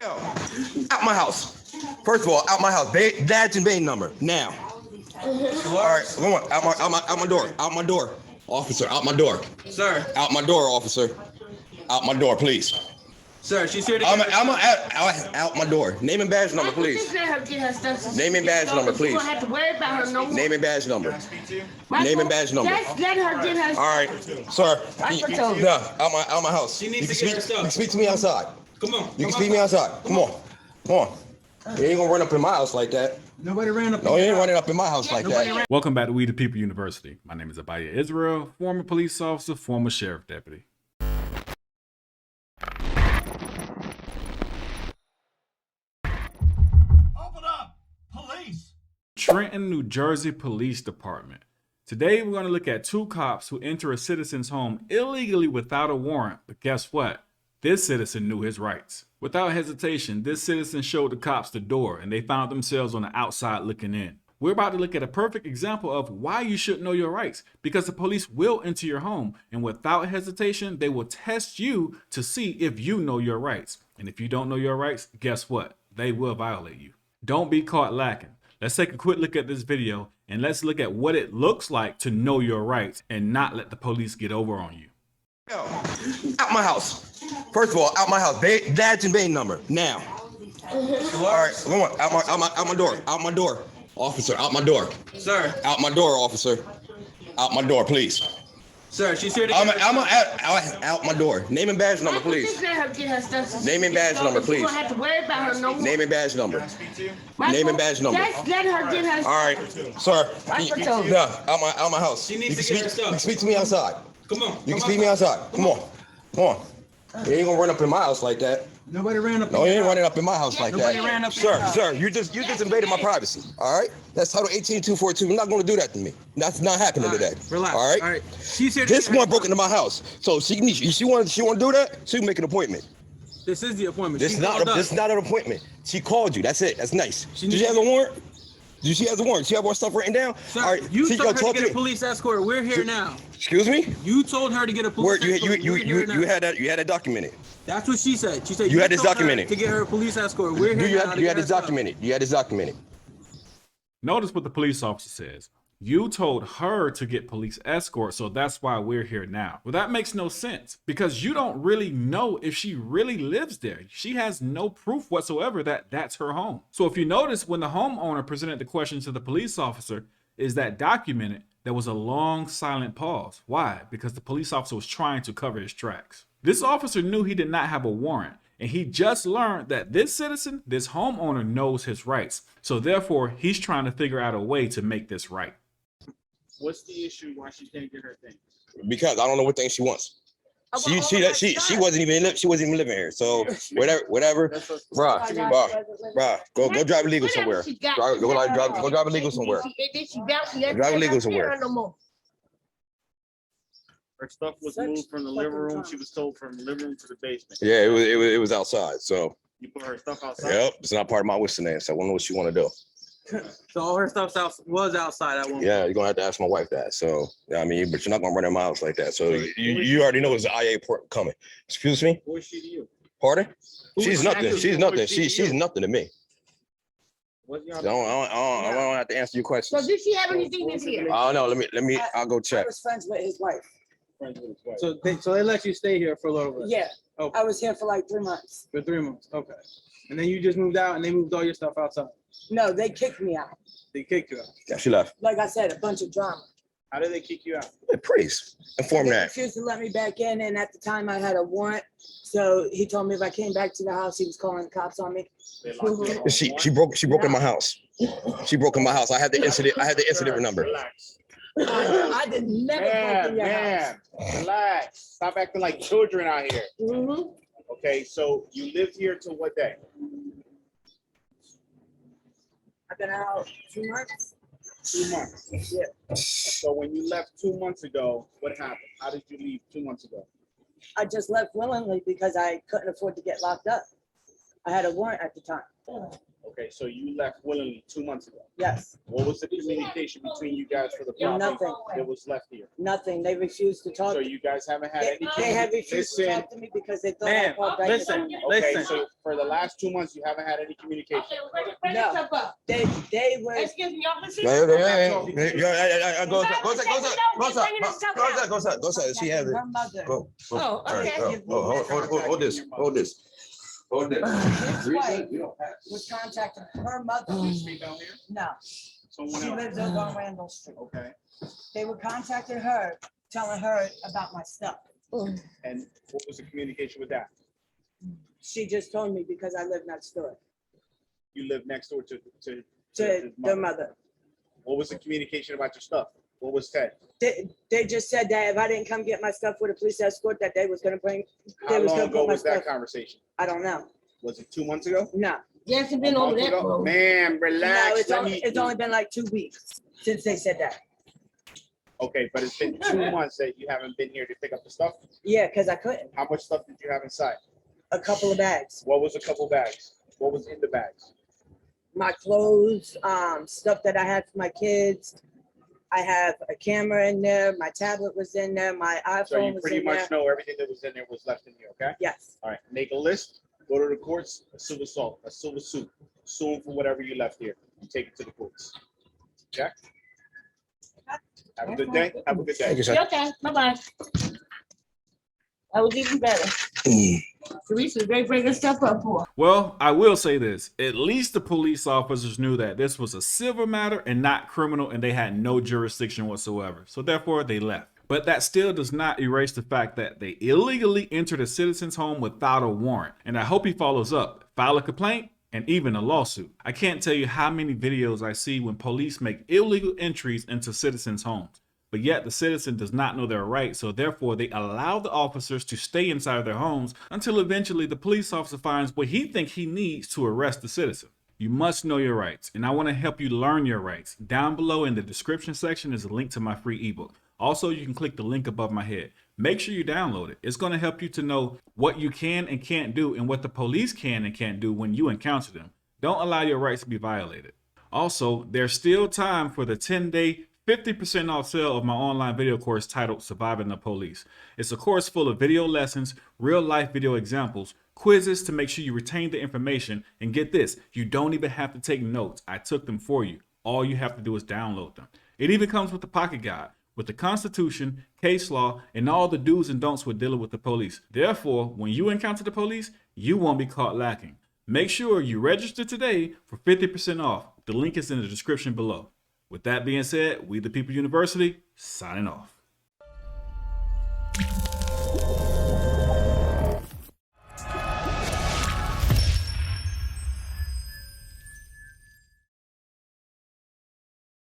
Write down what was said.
Yo, out my house. First of all, out my house. Badge and Bain number now. All right, come on. Out my door. Out my door, officer. Out my door. Sir. Out my door, officer. Out my door, please. Sir, she's here to out my door. Name and badge number, please. Name and badge number, please. Name and badge number. Name and badge number. Let her get her. All right, sir. No, out my house. She needs to get her stuff. You can speak to me outside. Come on. You can speak to me outside. Come on. Come on. You ain't gonna run up in my house like that. Nobody ran up. No, you ain't running up in my house like that. Welcome back to We the People University. My name is Abiyah Israel, former police officer, former sheriff deputy. Open up! Police! Trenton, New Jersey Police Department. Today we're going to look at two cops who enter a citizen's home illegally without a warrant. But guess what? This citizen knew his rights. Without hesitation, this citizen showed the cops the door and they found themselves on the outside looking in. We're about to look at a perfect example of why you should know your rights, because the police will enter your home and without hesitation, they will test you to see if you know your rights. And if you don't know your rights, guess what? They will violate you. Don't be caught lacking. Let's take a quick look at this video and let's look at what it looks like to know your rights and not let the police get over on you. Yo, out my house. First of all, out my house. Badge and Bain number now. All right, come on. Out my door. Out my door, officer. Out my door. Sir. Out my door, officer. Out my door, please. Sir, she's here to out my door. Name and badge number, please. Let her get her stuff. Name and badge number, please. You don't have to worry about her no more. Name and badge number. Name and badge number. Let her get her. All right, sir. No, out my house. She needs to get her stuff. You can speak to me outside. Come on. You can speak to me outside. Come on. Come on. You ain't gonna run up in my house like that. Nobody ran up. No, you ain't running up in my house like Nobody that. ran up. Sir, you just invaded my privacy. All right? That's Title 18242. You're not gonna do that to me. That's not happening today. Relax. All right? All right. She's here. This one broke into my house, so she want to do that. She can make an appointment. This is the appointment. This is not an appointment. She called you. That's it. That's nice. Did she have a warrant? She has a warrant. She have our stuff written down. Sir, all right. You told her to get a police escort. We're here now. Excuse me? You told her to get a police escort. You had that documented. That's what she said. She said you had this documented to get her a police escort. We're here now. You had this documented. You had this documented. Notice what the police officer says. You told her to get police escort, so that's why we're here now. Well, that makes no sense because you don't really know if she really lives there. She has no proof whatsoever that that's her home. So if you notice, when the homeowner presented the question to the police officer, is that documented? There was a long silent pause. Why? Because the police officer was trying to cover his tracks. This officer knew he did not have a warrant, and he just learned that this citizen, this homeowner, knows his rights. So therefore, he's trying to figure out a way to make this right. What's the issue why she can't get her things? Because I don't know what thing she wants. She wasn't even living here. So whatever. Bruh, go drive illegal somewhere. Go drive illegal somewhere. Drive illegal somewhere. Her stuff was moved from the living room. She was told from the living room to the basement. Yeah, it was outside. So you put her stuff outside. Yep, it's not part of my wish name. So I don't know what you want to do. So all her stuff was outside at one point. Yeah, you're gonna have to ask my wife that. So yeah, I mean, but you're not gonna run in my house like that. So you already know there's an IA port coming. Excuse me? Who is she to you? Pardon? She's nothing. She's nothing. She's nothing to me. I don't have to answer your question. So did she have anything this year? Oh no, let me. I'll go check. I was friends with his wife. So they let you stay here for a little bit. Yeah. Okay. I was here for like 3 months. For 3 months. Okay. And then you just moved out and they moved all your stuff outside. No, they kicked me out. They kicked you out. Yeah, she left. Like I said, a bunch of drama. How did they kick you out? The priest informed They that. refused to let me back in, and at the time I had a warrant. So he told me if I came back to the house, he was calling the cops on me. They locked you up. She broke in my house. She broke in my house. I had the incident number. Relax. I did never break in your house. Relax. Stop acting like children out here. Mm-hmm. Okay, so you lived here till what day? I've been out 2 months. 2 months. Yeah. So when you left 2 months ago, what happened? How did you leave 2 months ago? I just left willingly because I couldn't afford to get locked up. I had a warrant at the time. Okay, so you left willingly 2 months ago. Yes, What was the communication between you guys for the property Nothing. that was left here? nothing. They refused to talk. So you guys haven't had any. They have refused to Listen, talk to me because they thought I Ma'am, called back. listen, okay, listen. so for the last 2 months, you haven't had any communication. No. They were. Excuse me, officer. Go outside. Go outside. She has it. Her mother. Go. Oh, All right, okay. hold this. Hold this. His wife was contacting her mother. Speak down here. No, Someone she else. lives over on Randall Street. Okay, They were contacting her, telling her about my stuff. and what was the communication with that? She just told me because I live next door You live next door to to his their mother. What was the communication about your stuff? What was said? They just said that if I didn't come get my stuff with a police escort, that they was gonna bring, How they was long gonna ago put my was that stuff. conversation? I don't know. Was it 2 months ago? No, Yes, it's A been over month that ago? road. Man, no, relax. it's only been like 2 weeks since they said that. Okay, but it's been 2 months that you haven't been here to pick up the stuff. Yeah, because I couldn't. How much stuff did you have inside? A couple of bags. What was a couple bags? What was in the bags? My clothes, stuff that I had for my kids. I have a camera in there. My tablet was in there. My So iPhone you was pretty in much there. know everything that was in there was left in here, okay? Yes. All right, make a list, go to the courts, a civil assault, a civil suit, sue them for whatever you left here, you take it to the courts. Okay? Have a good day, have a good day. Thank you, sir. Okay, bye-bye. That was even better. Teresa's great bringing stuff up for. Well, I will say this. At least the police officers knew that this was a civil matter and not criminal, and they had no jurisdiction whatsoever. So therefore, they left. But that still does not erase the fact that they illegally entered a citizen's home without a warrant. And I hope he follows up, file a complaint, and even a lawsuit. I can't tell you how many videos I see when police make illegal entries into citizens' homes. But yet the citizen does not know their rights, so therefore they allow the officers to stay inside of their homes until eventually the police officer finds what he thinks he needs to arrest the citizen. You must know your rights, and I want to help you learn your rights. Down below in the description section is a link to my free ebook. Also, you can click the link above my head. Make sure you download it. It's going to help you to know what you can and can't do and what the police can and can't do when you encounter them. Don't allow your rights to be violated. Also, there's still time for the 10-day 50% off sale of my online video course titled Surviving the Police. It's a course full of video lessons, real life video examples, quizzes to make sure you retain the information, and get this, you don't even have to take notes. I took them for you. All you have to do is download them. It even comes with the pocket guide, with the Constitution, case law, and all the do's and don'ts with dealing with the police. Therefore, when you encounter the police, you won't be caught lacking. Make sure you register today for 50% off. The link is in the description below. With that being said, We the People University, signing off.